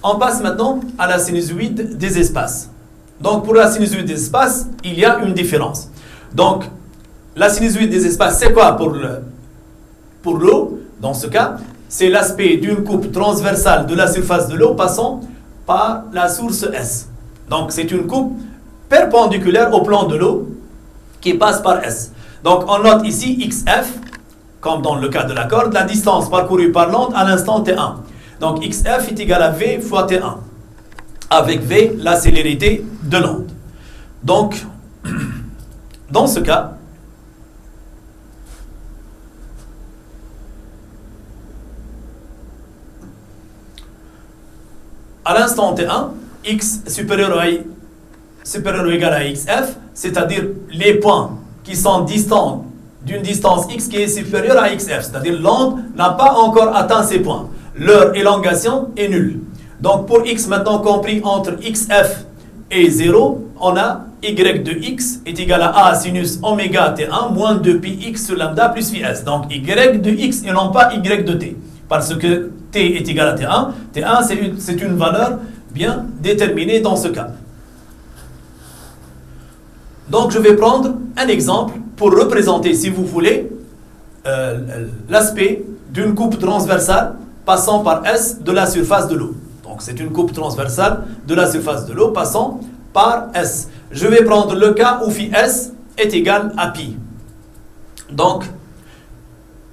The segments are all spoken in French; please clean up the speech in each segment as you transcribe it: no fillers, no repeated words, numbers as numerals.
On passe maintenant à la sinusoïde des espaces. Donc, pour la sinusoïde des espaces, il y a une différence. Donc, la sinusoïde des espaces, c'est quoi pour l'eau? Dans ce cas, c'est l'aspect d'une coupe transversale de la surface de l'eau passant par la source S. Donc, c'est une coupe perpendiculaire au plan de l'eau qui passe par S. Donc, on note ici XF, comme dans le cas de la corde, la distance parcourue par l'onde à l'instant T1. Donc, XF est égal à V fois T1, avec V, la célérité de l'onde. Donc, dans ce cas, à l'instant T1, X supérieur ou égal à XF, c'est-à-dire les points qui sont distants d'une distance X qui est supérieure à XF, c'est-à-dire l'onde n'a pas encore atteint ces points. Leur élongation est nulle. Donc pour X maintenant compris entre XF et 0, on a Y de X est égal à A sinus oméga T1 moins 2πx sur lambda plus Φs. Donc Y de X et non pas Y de T. Parce que T est égal à T1. T1 c'est une valeur bien déterminée dans ce cas. Donc je vais prendre un exemple pour représenter, si vous voulez, l'aspect d'une coupe transversale passant par S de la surface de l'eau. Donc c'est une coupe transversale de la surface de l'eau passant par S. Je vais prendre le cas où phi S est égal à pi. Donc,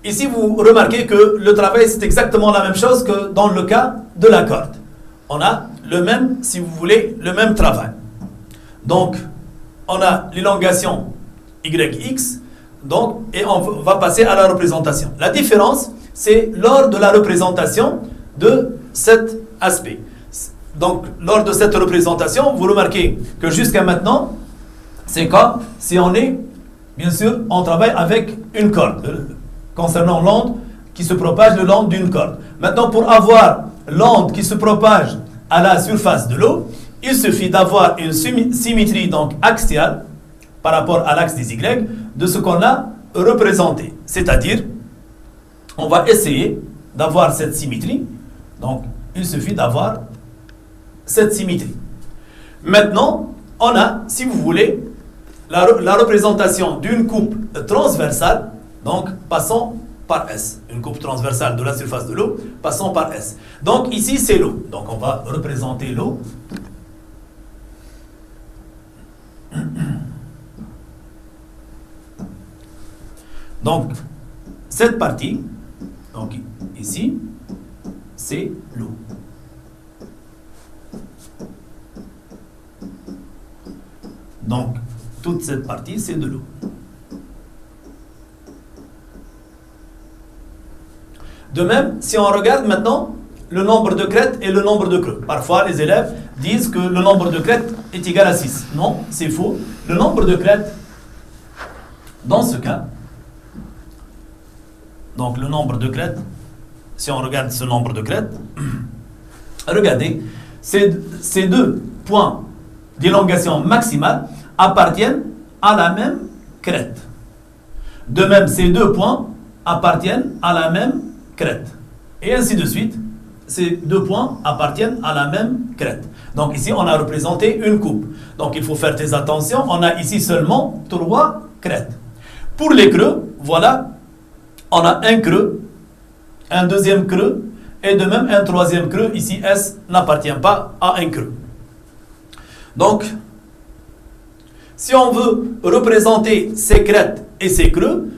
ici vous remarquez que le travail c'est exactement la même chose que dans le cas de la corde. On a le même, si vous voulez, le même travail. Donc, on a l'élongation YX, donc, et on va passer à la représentation. La différence, c'est lors de la représentation de cet aspect. Donc, lors de cette représentation, vous remarquez que jusqu'à maintenant, c'est comme si on est, bien sûr, on travaille avec une corde, concernant l'onde qui se propage le long d'une corde. Maintenant, pour avoir l'onde qui se propage à la surface de l'eau, il suffit d'avoir une symétrie donc axiale par rapport à l'axe des Y de ce qu'on a représenté. C'est-à-dire, on va essayer d'avoir cette symétrie. Donc, il suffit d'avoir cette symétrie. Maintenant, on a, si vous voulez, la représentation d'une coupe transversale, donc passant par S. Une coupe transversale de la surface de l'eau, passant par S. Donc, ici, c'est l'eau. Donc, on va représenter l'eau. Donc, cette partie, donc ici, c'est l'eau. Donc, toute cette partie, c'est de l'eau. De même, si on regarde maintenant le nombre de crêtes et le nombre de creux. Parfois, les élèves disent que le nombre de crêtes est égal à 6. Non, c'est faux. Le nombre de crêtes, dans ce cas, donc le nombre de crêtes, si on regarde ce nombre de crêtes, regardez, ces deux points d'élongation maximale appartiennent à la même crête. De même, ces deux points appartiennent à la même crête. Et ainsi de suite, ces deux points appartiennent à la même crête. Donc ici, on a représenté une coupe. Donc il faut faire très attention, on a ici seulement 3 crêtes. Pour les creux, voilà, on a un creux, un deuxième creux, et de même un troisième creux. Ici, S n'appartient pas à un creux. Donc, si on veut représenter ces crêtes et ces creux,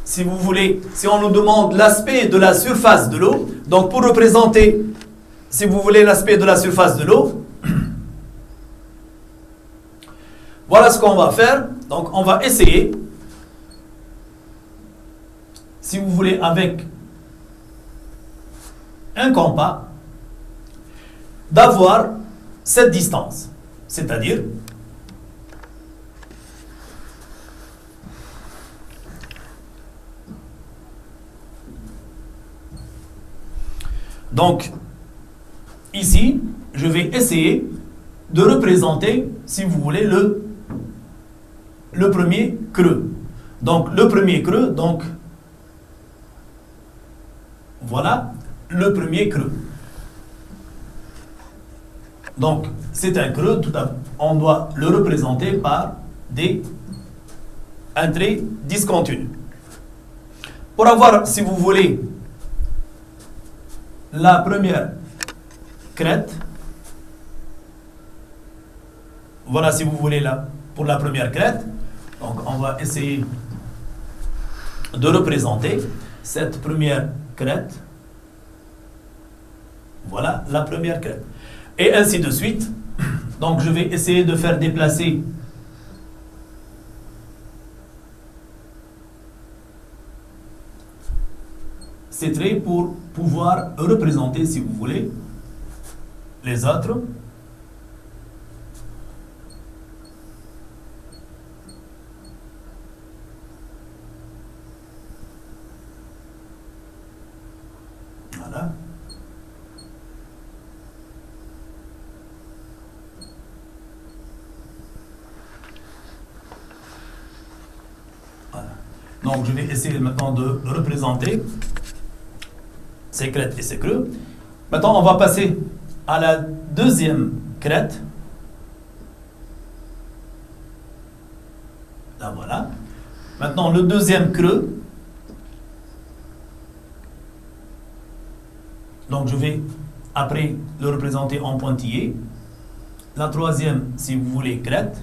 si vous voulez, si on nous demande l'aspect de la surface de l'eau, donc pour représenter, si vous voulez, l'aspect de la surface de l'eau, voilà ce qu'on va faire. Donc, on va essayer, si vous voulez, avec un compas, d'avoir cette distance. C'est-à-dire, donc, ici, je vais essayer de représenter, si vous voulez, le premier creux. Donc, le premier creux, donc, voilà le premier creux. Donc, c'est un creux, on doit le représenter par des entrées discontinues. Pour avoir, si vous voulez, la première crête, voilà si vous voulez pour la première crête, donc on va essayer de représenter cette première crête. Voilà la première crête. Et ainsi de suite. Donc je vais essayer de faire déplacer ces traits pour pouvoir représenter, si vous voulez, les autres. Voilà. Voilà. Donc je vais essayer maintenant de représenter ces crêtes et ces creux. Maintenant, on va passer à la deuxième crête. Là, voilà. Maintenant, le deuxième creux. Donc, je vais, après, le représenter en pointillé. La troisième, si vous voulez, crête.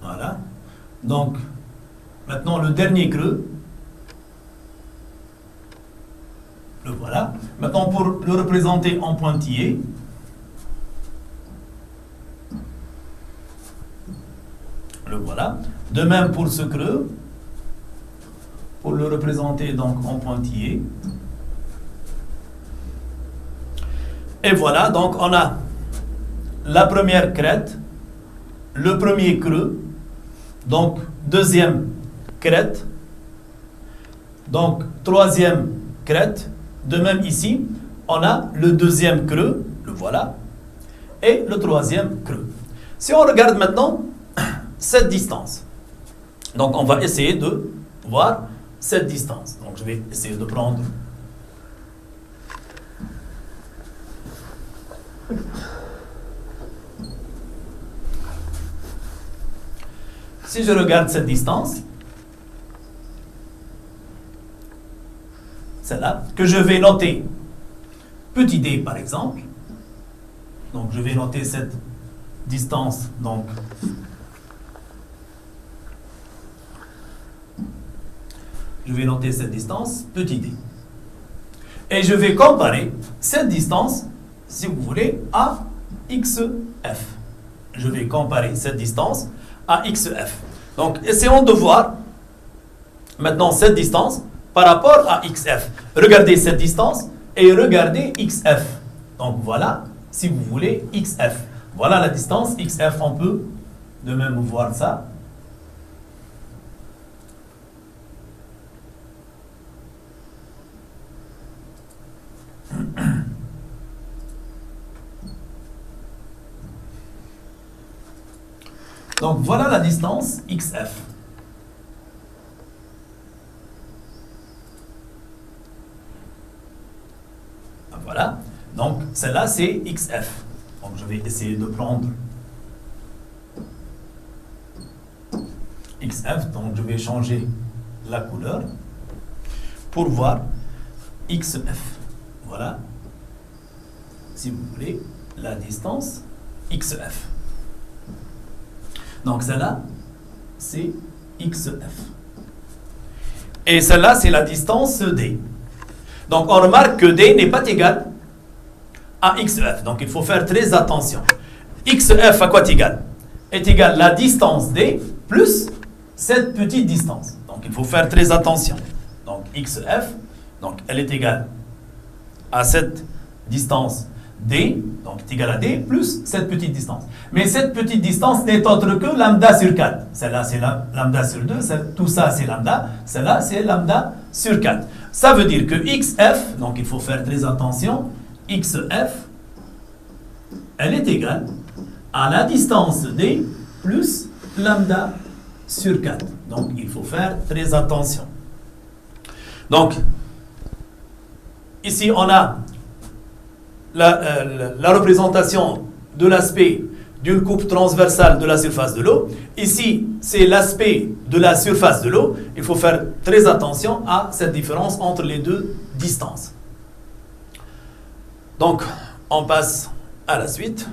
Voilà. Donc, maintenant, le dernier creux. Le voilà. Maintenant, pour le représenter en pointillé, le voilà. De même pour ce creux, pour le représenter donc en pointillé. Et voilà, donc on a la première crête, le premier creux, donc deuxième crête, donc troisième crête. De même ici, on a le deuxième creux, le voilà, et le troisième creux. Si on regarde maintenant cette distance, donc on va essayer de voir cette distance. Donc je vais essayer de prendre si je regarde cette distance, celle-là, que je vais noter petit d par exemple, donc je vais noter cette distance, donc je vais noter cette distance petit d. Et je vais comparer cette distance, si vous voulez, à xf. Je vais comparer cette distance à xf. Donc, essayons de voir maintenant cette distance par rapport à xf. Regardez cette distance et regardez xf. Donc, voilà, si vous voulez, xf. Voilà la distance xf. On peut de même voir ça. Donc, voilà la distance xf. Voilà. Donc, celle-là, c'est xf. Donc, je vais essayer de prendre xf. Donc, je vais changer la couleur pour voir xf. Voilà. Si vous voulez, la distance xf. Donc, celle-là, c'est xf. Et celle-là, c'est la distance d. Donc, on remarque que d n'est pas égal à xf. Donc, il faut faire très attention. Xf à quoi est égal? Est égal à la distance d plus cette petite distance. Donc, il faut faire très attention. Donc, xf, donc, elle est égale à cette distance d, donc est égal à d, plus cette petite distance. Mais cette petite distance n'est autre que lambda sur 4. Celle-là, c'est lambda sur 2. Tout ça, c'est lambda. Celle-là, c'est lambda sur 4. Ça veut dire que xf, donc il faut faire très attention, xf, elle est égale à la distance d plus lambda sur 4. Donc, il faut faire très attention. Donc, ici, on a la représentation de l'aspect d'une coupe transversale de la surface de l'eau. Ici, c'est l'aspect de la surface de l'eau. Il faut faire très attention à cette différence entre les deux distances. Donc, on passe à la suite.